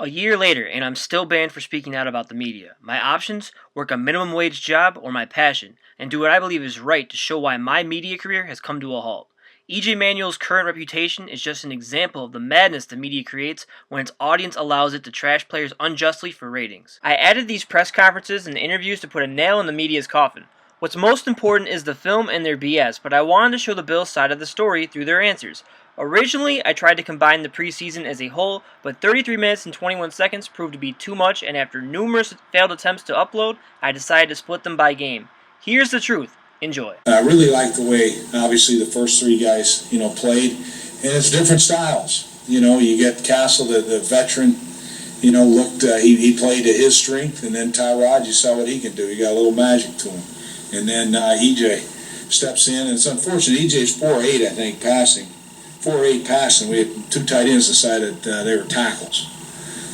A year later, and I'm still banned for speaking out about the media. My options: work a minimum wage job or my passion, and do what I believe is right to show why my media career has come to a halt. EJ Manuel's current reputation is just an example of the madness the media creates when its audience allows it to trash players unjustly for ratings. I added these press conferences and interviews to put a nail in the media's coffin. What's most important is the film and their BS, but I wanted to show the Bills' side of the story through their answers. Originally, I tried to combine the preseason as a whole, but 33 minutes and 21 seconds proved to be too much, and after numerous failed attempts to upload, I decided to split them by game. Here's the truth. Enjoy. I really like the way, obviously, the first three guys, played, and it's different styles. You get Castle, the veteran, looked, he played to his strength, and then Tyrod, you saw what he can do. He got a little magic to him. And then EJ steps in, and it's unfortunate. EJ's 4'8", I think, passing. 4'8" passing. We had two tight ends decided they were tackles.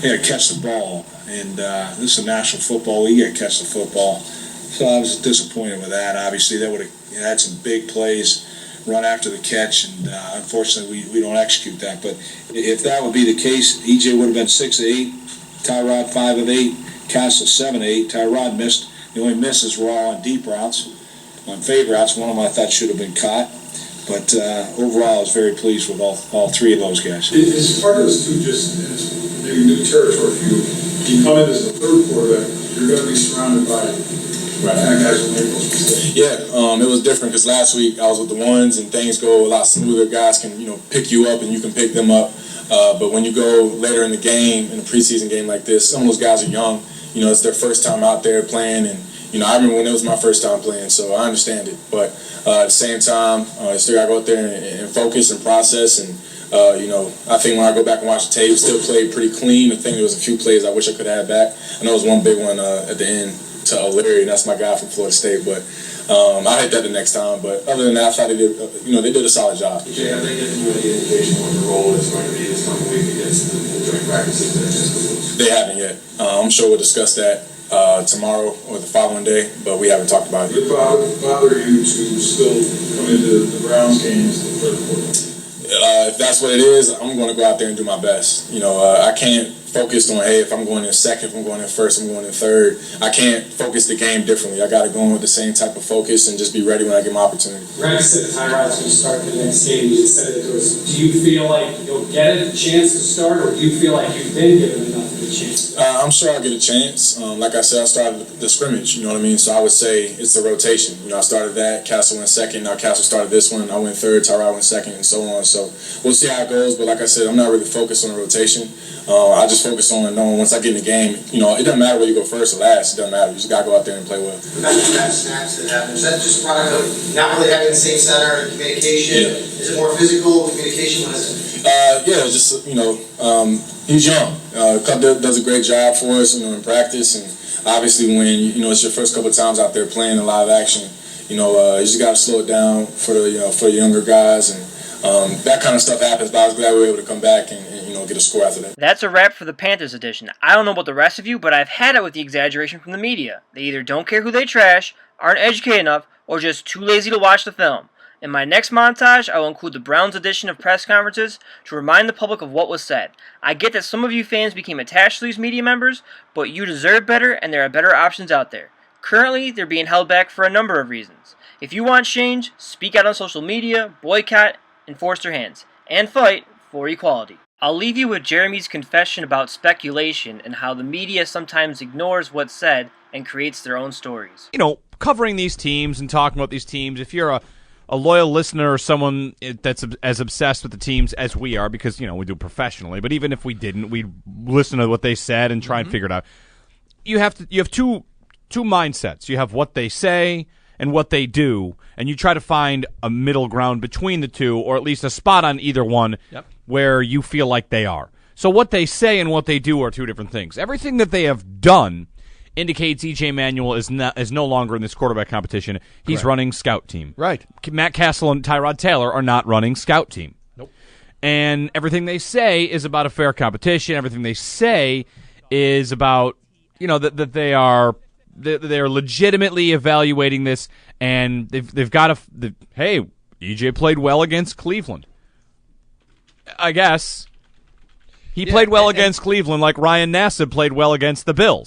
They had to catch the ball, and this is a national football league. You got to catch the football. So I was disappointed with that. Obviously, that would have had some big plays, run after the catch, and unfortunately, we don't execute that. But if that would be the case, EJ would have been 6 of 8, Tyrod 5 of 8, Castle 7 of 8. Tyrod missed. The only misses were all on deep routes, on fade routes. One of them I thought should have been caught. But overall, I was very pleased with all three of those guys. Is part of this too just maybe new territory for you? You come in as the third quarterback, you're going to be surrounded by guys who make those mistakes. Yeah, it was different because last week I was with the ones and things go a lot smoother. Guys can pick you up and you can pick them up. But when you go later in the game, in a preseason game like this, some of those guys are young. It's their first time out there playing, and I remember when it was my first time playing, so I understand it. But at the same time, I still got to go out there and focus and process. And I think when I go back and watch the tape, still played pretty clean. I think there was a few plays I wish I could have had back. I know it was one big one at the end to O'Leary, and that's my guy from Florida State. But I'll hit that the next time. But other than that, I thought they did a solid job. Jay, have they given you any indication what the role is going to be this coming week against the joint practices? They haven't yet. I'm sure we'll discuss that tomorrow or the following day, but we haven't talked about it. Would it bother you to still come into the Browns games the third quarter? If that's what it is, I'm going to go out there and do my best. I can't focus on, hey, if I'm going in second, if I'm going in first, I'm going in third. I can't focus the game differently. I got to go in with the same type of focus and just be ready when I get my opportunity. Rex said Tyrod's going to start the next game. You just said it to us. Do you feel like you'll get a chance to start, or do you feel like you've been given enough of a chance? I'm sure I'll get a chance. Like I said, I started the scrimmage, you know what I mean? So I would say it's a rotation. I started that, Castle went second, now Castle started this one, I went third, Tyrod went second, and so on. So we'll see how it goes, but like I said, I'm not really focused on the rotation. I just focus on knowing once I get in the game, it doesn't matter whether you go first or last, it doesn't matter. You just got to go out there and play well. The back snaps that happen, is that just part of not really having the same center and communication? Yeah. Is it more physical communication? What is it? He's young. Cup does a great job for us, in practice, and obviously when it's your first couple of times out there playing in live action, you just got to slow it down for the younger guys, and that kind of stuff happens. But I was glad we were able to come back and get a score after that. That's a wrap for the Panthers edition. I don't know about the rest of you, but I've had it with the exaggeration from the media. They either don't care who they trash, aren't educated enough, or just too lazy to watch the film. In my next montage, I will include the Browns edition of press conferences to remind the public of what was said. I get that some of you fans became attached to these media members, but you deserve better and there are better options out there. Currently, they're being held back for a number of reasons. If you want change, speak out on social media, boycott, enforce their hands, and fight for equality. I'll leave you with Jeremy's confession about speculation and how the media sometimes ignores what's said and creates their own stories. Covering these teams and talking about these teams, if you're a loyal listener or someone that's as obsessed with the teams as we are, because, we do professionally, but even if we didn't, we'd listen to what they said and try and figure it out. You have two mindsets. You have what they say and what they do, and you try to find a middle ground between the two, or at least a spot on either one where you feel like they are. So what they say and what they do are two different things. Everything that they have done indicates EJ Manuel is no longer in this quarterback competition. He's running scout team. Right. Matt Castle and Tyrod Taylor are not running scout team. Nope. And everything they say is about a fair competition. Everything they say is about, that they're legitimately evaluating this, and they've got hey, EJ played well against Cleveland. I guess. He played well against Cleveland like Ryan Nassib played well against the Bills.